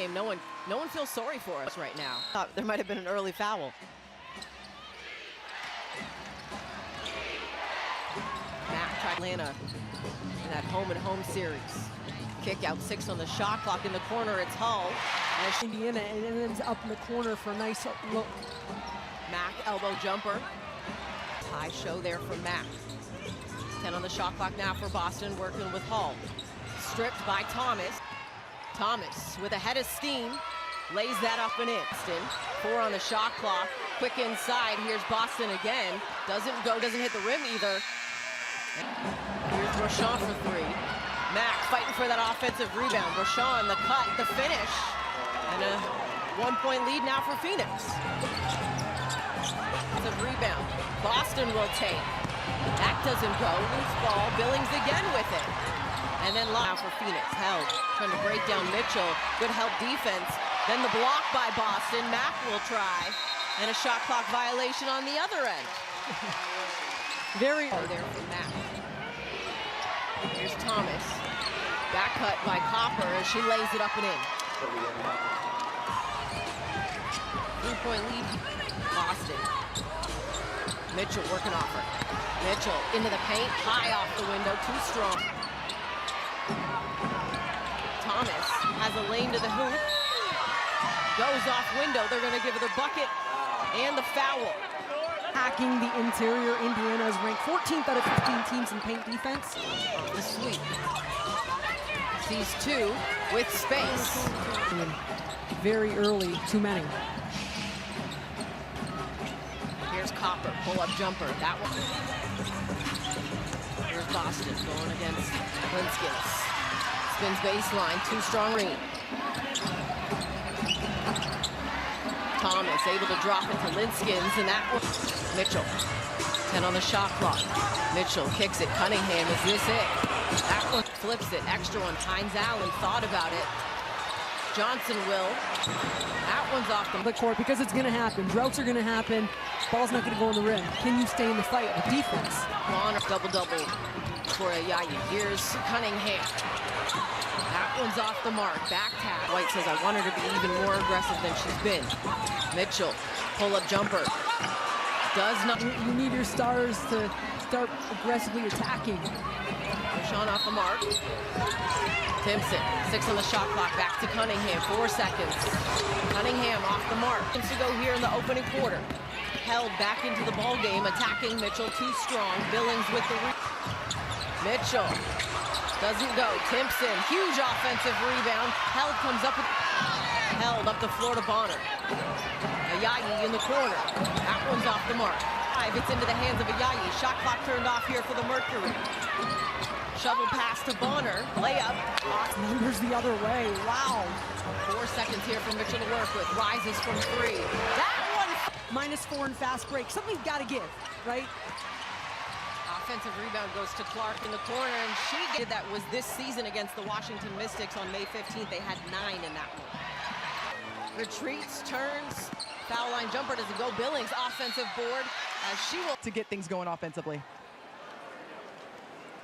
game. No one feels sorry for us right now. Thought there might have been an early foul. Matt tried Atlanta in that home-and-home series. Kick out 6 on the shot clock. In the corner, it's Hull. Indiana, and it ends up in the corner for a nice look. Mack elbow jumper. High show there for Mack. 10 on the shot clock now for Boston, working with Hull. Stripped by Thomas. Thomas with a head of steam, lays that up and in. 4 on the shot clock. Quick inside. Here's Boston again. Doesn't hit the rim either. Here's Rashawn for 3. Mack fighting for that offensive rebound. Rashawn, the cut, the finish. And a 1-point lead now for Phoenix. The rebound. Boston will take. That doesn't go. Loose ball. Billings again with it. And then now for Phoenix. Held. Trying to break down Mitchell. Good help defense. Then the block by Boston. Mack will try. And a shot clock violation on the other end. Very there for Mack. Here's Thomas. Back cut by Copper as she lays it up and in. 3-point lead. Boston. Mitchell working off her. Mitchell into the paint, high off the window, too strong. Thomas has a lane to the hoop. Goes off window. They're going to give her the bucket and the foul. Hacking the interior. Indiana is ranked 14th out of 15 teams in paint defense. The sweep. Sees 2 with space. Very early, too many. Here's Copper, pull-up jumper. That one. Here's Boston going against Linskins. Spins baseline, 2 strong read. Thomas able to drop it to Linskins, and that one. Mitchell, 10 on the shot clock. Mitchell kicks it. Cunningham, is this it? That one flips it. Extra one. Hines Allen thought about it. Johnson will. That one's off the court because it's going to happen. Droughts are going to happen. Ball's not going to go in the rim. Can you stay in the fight with defense? Double-double for Ayayi. Here's Cunningham. That one's off the mark. Back tap. White says, I want her to be even more aggressive than she's been. Mitchell, pull-up jumper. Does not. You need your stars to start aggressively attacking. Rashawn off the mark. Timpson, 6 on the shot clock, back to Cunningham, 4 seconds. Cunningham off the mark. To go here in the opening quarter. Held back into the ball game, attacking Mitchell, too strong. Billings with the Mitchell doesn't go. Timpson, huge offensive rebound. Held up the floor to Bonner. Ayayi in the corner. That one's off the mark. It's into the hands of Ayayi. Shot clock turned off here for the Mercury. Shovel pass to Bonner. Layup. Numbers the other way. Wow. 4 seconds here for Mitchell to work with. Rises from 3. That one. -4 in fast break. Something's got to give, right? Offensive rebound goes to Clark in the corner, and she did that was this season against the Washington Mystics on May 15th. They had 9 in that one. Retreats, turns, foul line jumper doesn't go. Billings offensive board as she will to get things going offensively.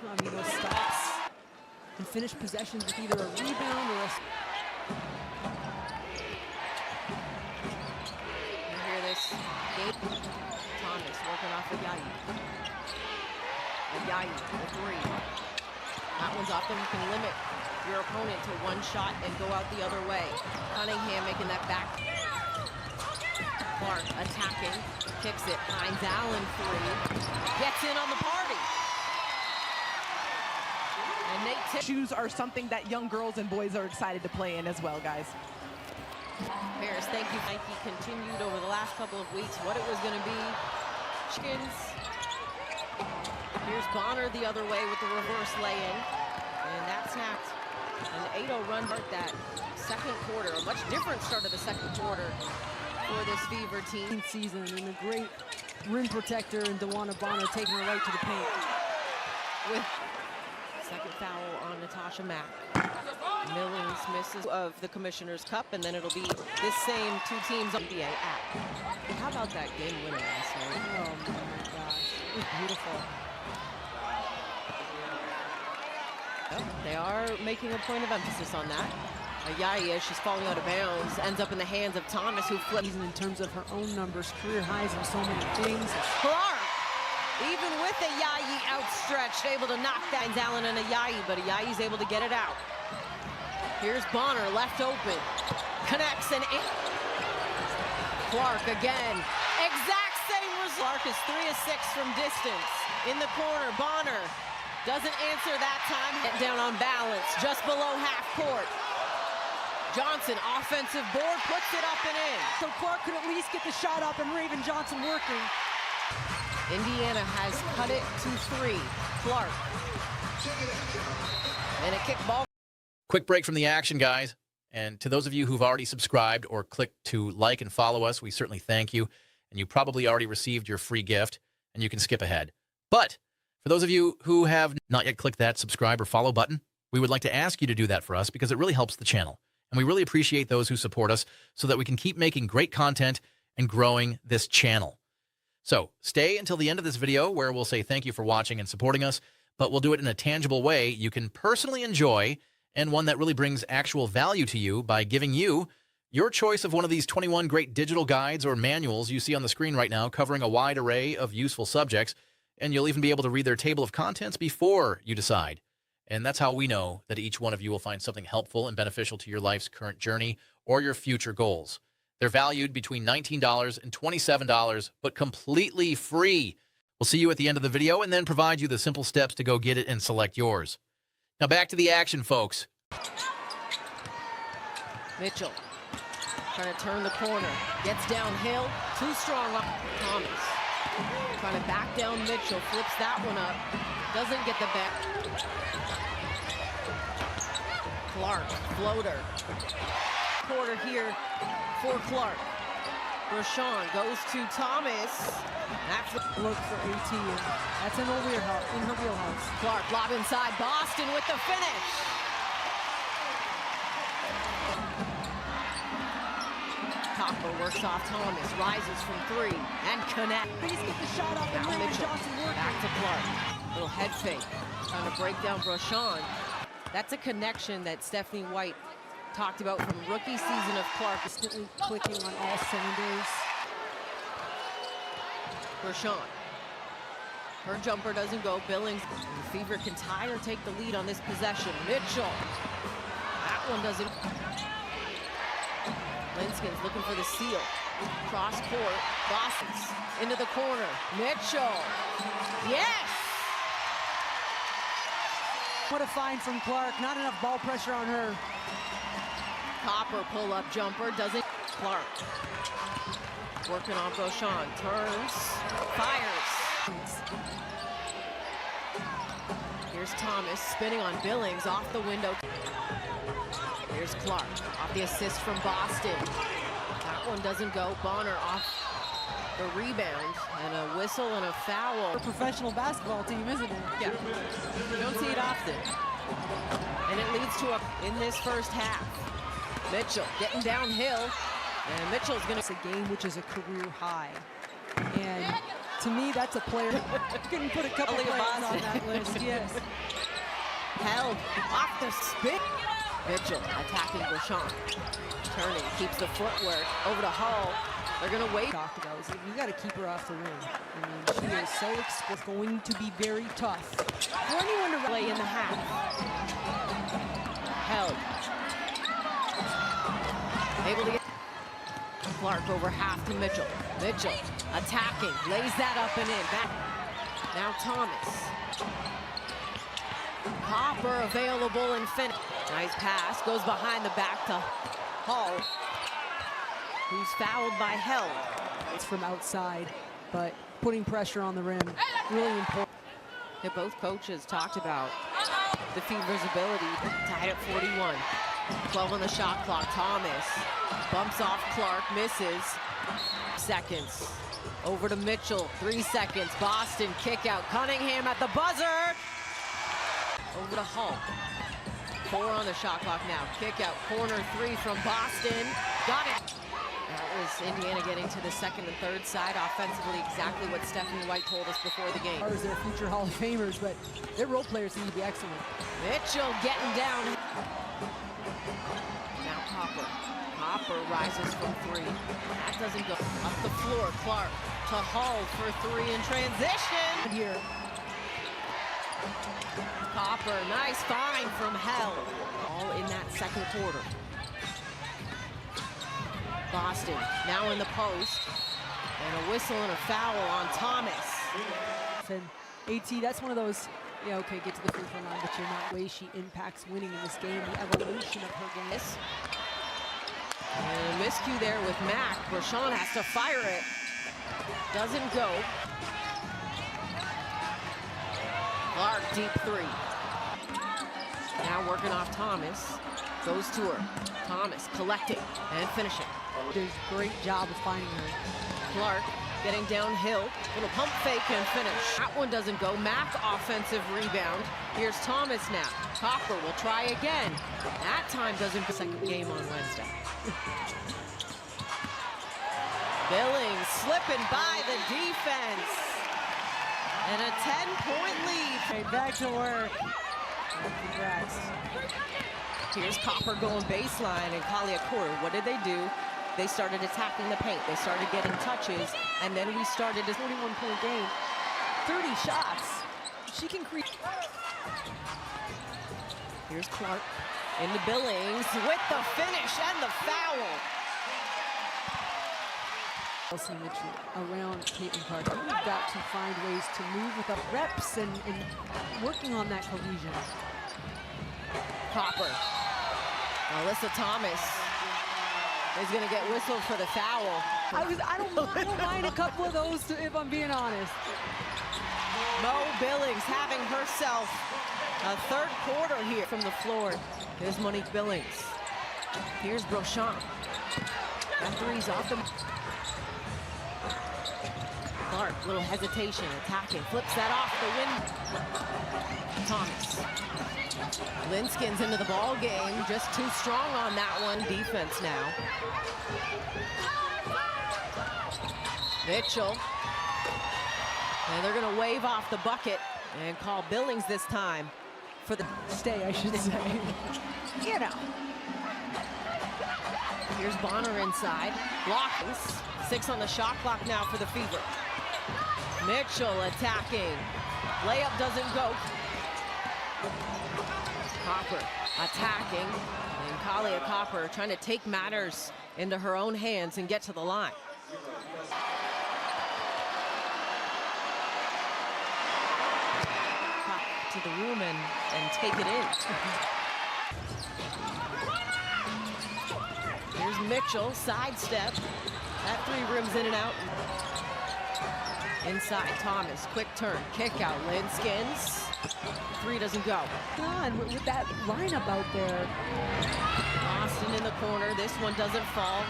Amigo stops and finish possessions with either a rebound or a... You hear this? Thomas working off Ayayi. Ayayi, the 3. That one's off, then you can limit your opponent to 1 shot and go out the other way. Cunningham making that back. Clark attacking, kicks it. Hines Allen 3. Gets in on the party. Shoes are something that young girls and boys are excited to play in as well, guys. Paris, thank you. Nike continued over the last couple of weeks what it was going to be. Chickens. Here's Bonner the other way with the reverse lay-in. And that's hacked. An 8-0 run that second quarter. A much different start of the second quarter for this Fever team. Season and a great rim protector and DeWanna Bonner taking her right to the paint. With second foul on Natasha Mack. Millings misses of the Commissioner's Cup, and then it'll be this same 2 teams on NBA app. How about that game winner last night? Oh my gosh, it was beautiful. They are making a point of emphasis on that. Ayayi, as she's falling out of bounds, ends up in the hands of Thomas, who flips. In terms of her own numbers, career highs in so many things. Clark, even with Ayayi outstretched, able to knock that Allen and Ayayi, but Ayayi's able to get it out. Here's Bonner, left open, connects and Clark again. Exact same result. Clark is 3 of 6 from distance. In the corner, Bonner doesn't answer that time. Hit down on balance, just below half court. Johnson, offensive board, puts it up and in. So Clark could at least get the shot up and Raven Johnson working. Indiana has cut it to 3. Clark. And a kick ball. Quick break from the action, guys. And to those of you who've already subscribed or clicked to like and follow us, we certainly thank you. And you probably already received your free gift, and you can skip ahead. But for those of you who have not yet clicked that subscribe or follow button, we would like to ask you to do that for us because it really helps the channel. And we really appreciate those who support us so that we can keep making great content and growing this channel. So stay until the end of this video where we'll say thank you for watching and supporting us, but we'll do it in a tangible way you can personally enjoy and one that really brings actual value to you by giving you your choice of one of these 21 great digital guides or manuals you see on the screen right now covering a wide array of useful subjects, and you'll even be able to read their table of contents before you decide. And that's how we know that each one of you will find something helpful and beneficial to your life's current journey or your future goals. They're valued between $19 and $27, but completely free. We'll see you at the end of the video and then provide you the simple steps to go get it and select yours. Now back to the action, folks. Mitchell trying to turn the corner, gets downhill, too strong on Thomas. Trying to back down Mitchell, flips that one up, doesn't get the back. Clark, floater. Quarter here for Clark. Rashawn goes to Thomas. That's Look for AT, and that's in her wheelhouse. Clark, lob inside, Boston with the finish. Copper works off Thomas, rises from 3, and connect. Please get the shot up and Now Raven Mitchell, Johnson working. back to Clark. Little head fake, trying to break down Broshawn. That's a connection that Stephanie White talked about from rookie season of Clark. Instantly clicking on all cylinders. Broshawn. Her jumper doesn't go. Billings. Fever can tie or take the lead on this possession. Mitchell. That one doesn't. Linskin's looking for the seal. Cross court. Boston's into the corner. Mitchell. Yes! What a find from Clark. Not enough ball pressure on her. Copper pull-up jumper. Doesn't. Clark. Working on Broshawn. Turns. Fires. Here's Thomas spinning on Billings off the window. Here's Clark off the assist from Boston. That one doesn't go. Bonner off the rebound, and a whistle and a foul. A professional basketball team, isn't it? Yeah, you don't see it often. And it leads to in this first half. Mitchell getting downhill, and Mitchell's gonna. It's a game which is a career high. And to me, that's a player. You couldn't put a couple Aaliyah players on Boston. that list, yes. Held off the spin. Mitchell attacking Broshawn. Turning, keeps the footwork over to Hall. They're gonna wait. Talked about is you got to keep her off the rim. I mean, she is so it's going to be very tough for anyone to play in the half. Held. Able to get Clark over half to Mitchell. Mitchell attacking, lays that up and in. Back. Now Thomas. Copper available and finish. Nice pass, goes behind the back to Hall, who's fouled by Held. It's from outside, but putting pressure on the rim, really important. Yeah, both coaches talked about the Fever's ability, tied at 41. 12 on the shot clock. Thomas bumps off Clark, misses. Seconds. Over to Mitchell, 3 seconds. Boston kick out. Cunningham at the buzzer. Over to Hull. 4 on the shot clock now. Kick out, corner 3 from Boston. Got it. That was Indiana getting to the second and third side offensively, exactly what Stephanie White told us before the game. They're future Hall of Famers, but their role players need to be excellent. Mitchell getting down. Copper rises from three. That doesn't go. Up the floor, Clark to Hull for three in transition. Here. Copper, nice find from Hell. All in that second quarter. Boston now in the post. And a whistle and a foul on Thomas. And AT, that's one of those, yeah, okay, get to the free throw line, but you're not. The way she impacts winning in this game, the evolution of her game. And a miscue there with Mack. Brashawn has to fire it. Doesn't go. Clark, deep three. Now working off Thomas. Goes to her. Thomas collecting and finishing. Does a great job of finding her. Clark getting downhill. Little pump fake and finish. That one doesn't go. Mack offensive rebound. Here's Thomas now. Copper will try again. That time doesn't go. Second game on Wednesday. Billings slipping by the defense. And a 10-point lead. Okay, back to work. Congrats. Here's Copper going baseline, and Kaliakura, what did they do? They started attacking the paint. They started getting touches, and then we started a 41-point game. 30 shots. She can create. Here's Clark into Billings with the finish and the foul. Elsie Mitchell around Caitlin Clark. We've got to find ways to move with the reps and working on that cohesion. Copper. Alyssa Thomas is going to get whistled for the foul. I don't mind a couple of those, if I'm being honest. Mo Billings having herself a third quarter here from the floor. Here's Monique Billings. Here's Brochamp. That three's off the... Clark, little hesitation, attacking, flips that off the win. Thomas. Linskins into the ball game, just too strong on that one. Defense now. Mitchell. And they're gonna wave off the bucket and call Billings this time for the stay, I should say. You know. Here's Bonner inside. Blocks. 6 on the shot clock now for the Fever. Mitchell attacking. Layup doesn't go. Copper attacking. And Kalia Copper trying to take matters into her own hands and get to the line. To the room and take it in. Here's Mitchell, sidestep. That three rims in and out. Inside, Thomas, quick turn, kick out, Linskins. Three doesn't go. On with that lineup out there. Austin in the corner, this one doesn't fall.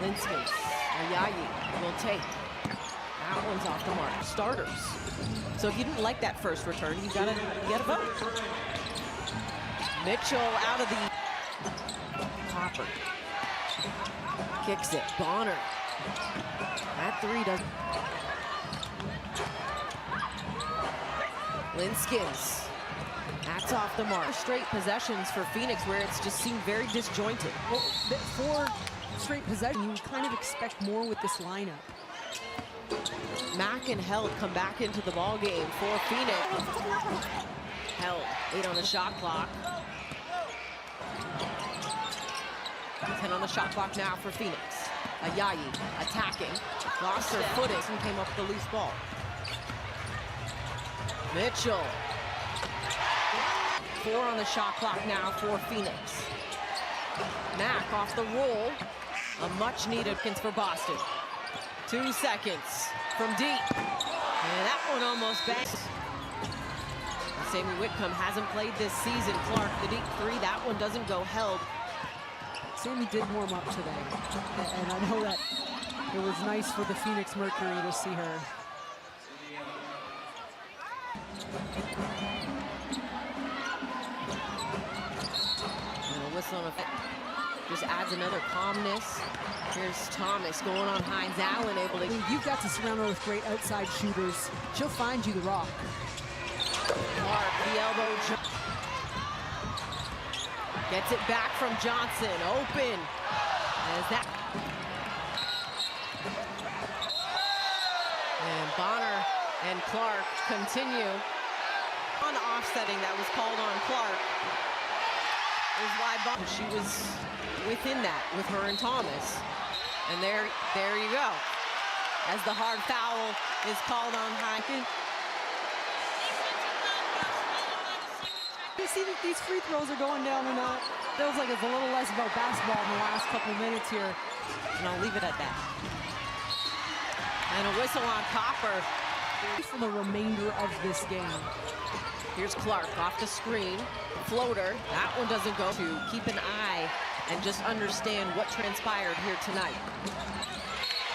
Linskins, Ayayi will take. That one's off the mark. Starters. So if you didn't like that first return, you gotta vote. Mitchell out of the Copper. Kicks it. Bonner. That three doesn't. Linskins. That's off the mark. Straight possessions for Phoenix where it's just seemed very disjointed. Well, 4 straight possessions, you would kind of expect more with this lineup. Mack and Held come back into the ball game for Phoenix. Held, 8 on the shot clock. 10 on the shot clock now for Phoenix. Ayayi attacking, lost her footing and came up with the loose ball. Mitchell. 4 on the shot clock now for Phoenix. Mack off the roll. A much needed for Boston. 2 seconds from deep. And that one almost banked. Sammy Whitcomb hasn't played this season. Clark, the deep three, that one doesn't go. Held. Sammy did warm up today. And I know that it was nice for the Phoenix Mercury to see her. And a whistle on a just adds another calmness. Here's Thomas going on Hines Allen, able to... You've got to surround her with great outside shooters. She'll find you the rock. Clark, the elbow. Gets it back from Johnson. Open. As that. And Bonner and Clark continue. On offsetting that was called on Clark. Is why Bonner, she was within that with her and Thomas. And there you go. As the hard foul is called on Heineken. You see that these free throws are going down or not? Feels like it's a little less about basketball in the last couple minutes here. And I'll leave it at that. And a whistle on Copper. For the remainder of this game. Here's Clark off the screen. Floater. That one doesn't go. To keep an eye and just understand what transpired here tonight.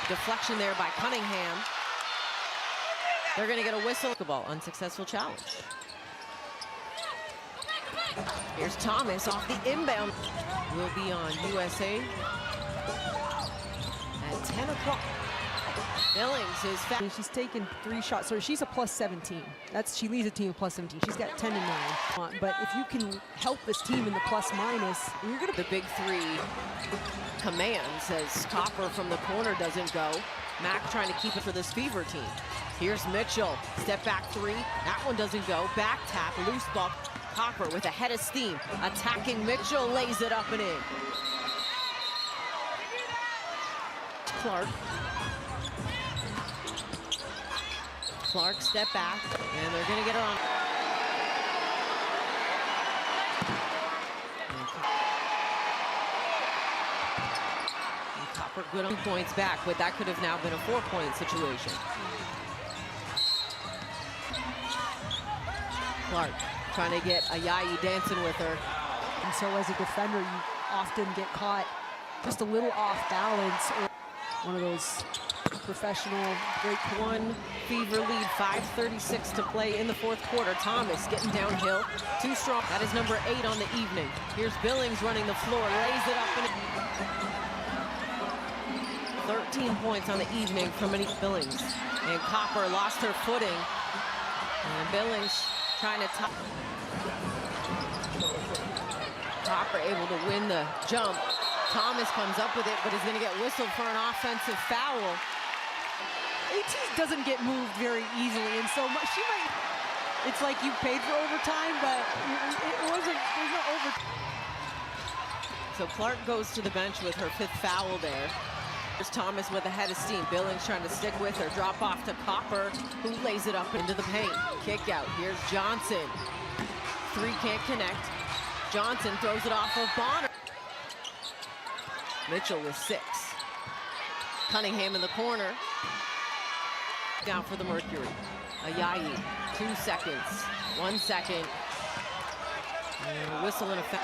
Deflection there by Cunningham. They're going to get a whistle. Ball, unsuccessful challenge. Here's Thomas off the inbound. Will be on USA at 10 o'clock. Billings is fast. She's taken 3 shots. So she's a plus 17. She leads the team with plus 17. She's got 10 and 9. But if you can help this team in the plus minus, you're going to. The big three commands as Copper from the corner doesn't go. Mack trying to keep it for this Fever team. Here's Mitchell. Step back three. That one doesn't go. Back tap. Loose ball. Copper with a head of steam. Attacking Mitchell. Lays it up and in. Clark. Clark step back, and they're going to get it on. And Copper good on 2 points back, but that could have now been a 4-point situation. Clark trying to get Ayayi dancing with her. And so as a defender, you often get caught just a little off balance. Or one of those professional break one. Fever lead, 5:36 to play in the 4th quarter. Thomas getting downhill, too strong. That is number 8 on the evening. Here's Billings running the floor, lays it up. 13 points on the evening from Billings. And Copper lost her footing. And Billings trying to top. Copper able to win the jump. Thomas comes up with it, but is going to get whistled for an offensive foul. AT doesn't get moved very easily, and so she might. It's like you paid for overtime, but it wasn't. There's no overtime. So Clark goes to the bench with her 5th foul there. There's Thomas with a head of steam. Billings trying to stick with her. Drop off to Copper, who lays it up into the paint. Kick out. Here's Johnson. 3 can't connect. Johnson throws it off of Bonner. Mitchell with 6. Cunningham in the corner. Down for the Mercury. Ayayi, 2 seconds, 1 second. And a whistle in effect.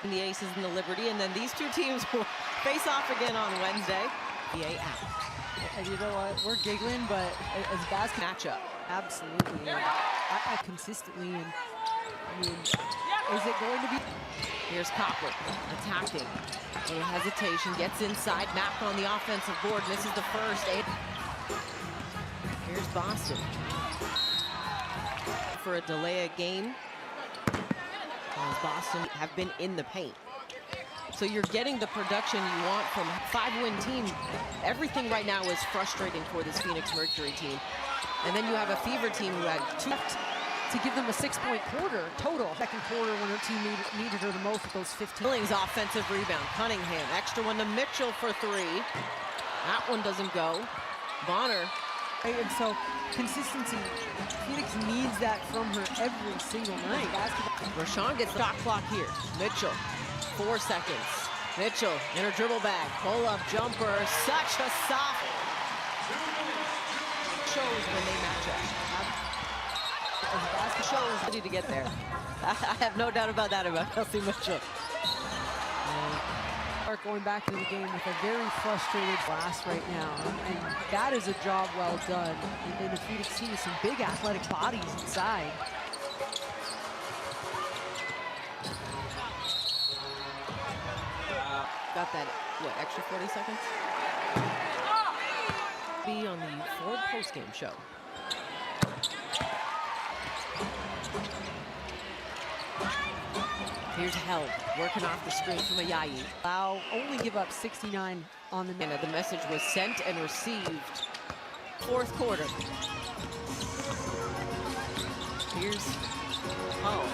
The Aces and the Liberty, and then these 2 teams will face off again on Wednesday. NBA out. And you know what? We're giggling, but as basketball Matchup. absolutely, I consistently, and I mean, is it going to be? Here's Copper attacking. A little hesitation, gets inside. Mack on the offensive board. Misses the first. Here's Boston. For a delay of game. As Boston have been in the paint. So you're getting the production you want from a 5-win team. Everything right now is frustrating for this Phoenix Mercury team. And then you have a Fever team who had 2 to give them a 6-point quarter total. 2nd quarter when her team needed her the most with those 15. Billings offensive rebound. Cunningham, extra one to Mitchell for 3. That one doesn't go. Bonner. And so consistency, Phoenix needs that from her every single night. Rashawn gets the shot clock here. Mitchell, 4 seconds. Mitchell in her dribble bag. Pull-up jumper, such a soft. Shows when they match up. Shows ready to get there. I have no doubt about that about Kelsey Mitchell. Clark going back into the game with a very frustrated Glass right now, and that is a job well done. And the Phoenix team with some big athletic bodies inside. Got that, what, extra 40 seconds? Be on the Ford postgame show. Here's Held, working off the screen from Ayayi. Wow, only give up 69 on the minute. The message was sent and received. Fourth quarter. Here's Hull.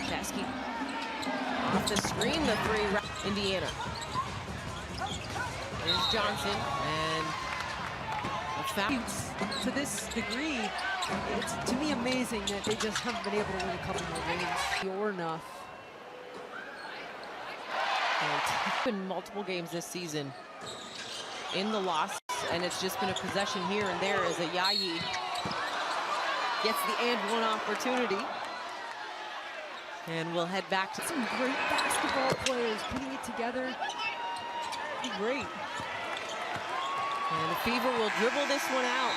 Chesky. Off the screen, the three. Indiana. Here's Johnson, and a foul. To this degree, it's to me amazing that they just haven't been able to win a couple more games or enough. And in multiple games this season in the loss, and it's just been a possession here and there as Ayayi gets the and one opportunity. And we'll head back to Some great basketball players putting it together. It'd be great. And the Fever will dribble this one out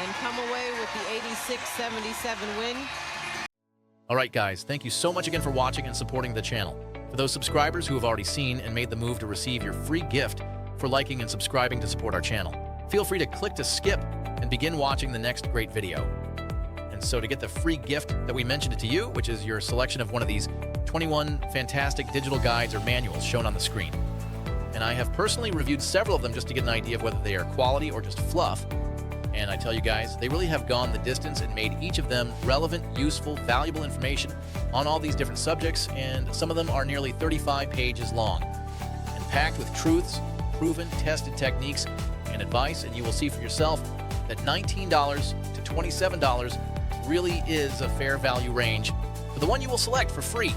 and come away with the 86-77 win. All right, guys, thank you so much again for watching and supporting the channel. For those subscribers who have already seen and made the move to receive your free gift for liking and subscribing to support our channel, feel free to click to skip and begin watching the next great video. And so to get the free gift that we mentioned it to you, which is your selection of one of these 21 fantastic digital guides or manuals shown on the screen. And I have personally reviewed several of them just to get an idea of whether they are quality or just fluff. And I tell you guys, they really have gone the distance and made each of them relevant, useful, valuable information on all these different subjects, and some of them are nearly 35 pages long and packed with truths, proven, tested techniques, and advice. And you will see for yourself that $19 to $27 really is a fair value range for the one you will select for free.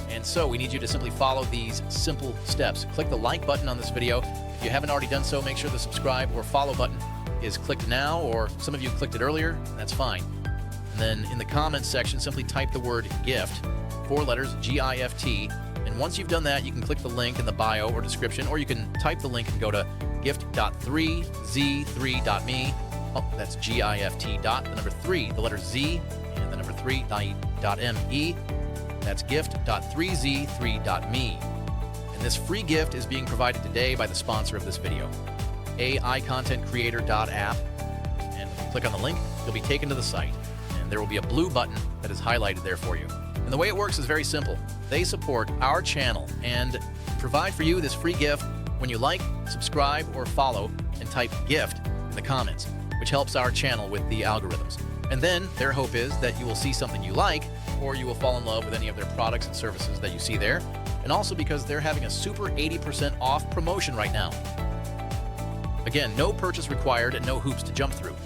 And so we need you to simply follow these simple steps. Click the like button on this video. If you haven't already done so, make sure the subscribe or follow button is clicked now, or some of you clicked it earlier, that's fine. And then in the comments section, simply type the word GIFT, 4 letters, G-I-F-T. And once you've done that, you can click the link in the bio or description, or you can type the link and go to gift.3z3.me. Oh, that's G-I-F-T dot, the number 3, the letter Z, and the number 3.me. That's gift.3z3.me. And this free gift is being provided today by the sponsor of this video, AIContentCreator.app. And if you click on the link, you'll be taken to the site. And there will be a blue button that is highlighted there for you. And the way it works is very simple. They support our channel and provide for you this free gift when you like, subscribe, or follow and type GIFT in the comments, which helps our channel with the algorithms. And then their hope is that you will see something you like, or you will fall in love with any of their products and services that you see there. And also because they're having a super 80% off promotion right now. Again, no purchase required and no hoops to jump through.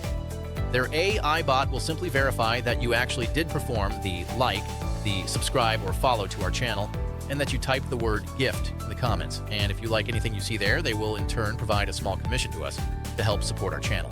Their AI bot will simply verify that you actually did perform the like, the subscribe, or follow to our channel, and that you typed the word GIFT in the comments. And if you like anything you see there, they will in turn provide a small commission to us to help support our channel.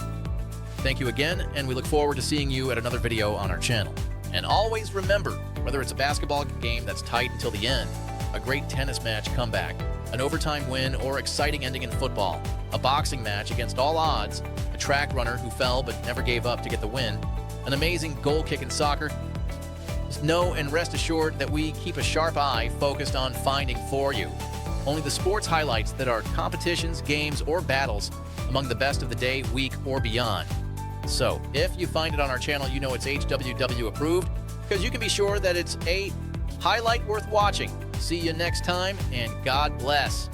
Thank you again, and we look forward to seeing you at another video on our channel. And always remember, whether it's a basketball game that's tight until the end, a great tennis match comeback, an overtime win, or exciting ending in football, a boxing match against all odds, a track runner who fell but never gave up to get the win, an amazing goal kick in soccer, just know and rest assured that we keep a sharp eye focused on finding for you only the sports highlights that are competitions, games, or battles among the best of the day, week, or beyond. So, if you find it on our channel, you know it's HWW approved, because you can be sure that it's a highlight worth watching. See you next time, and God bless.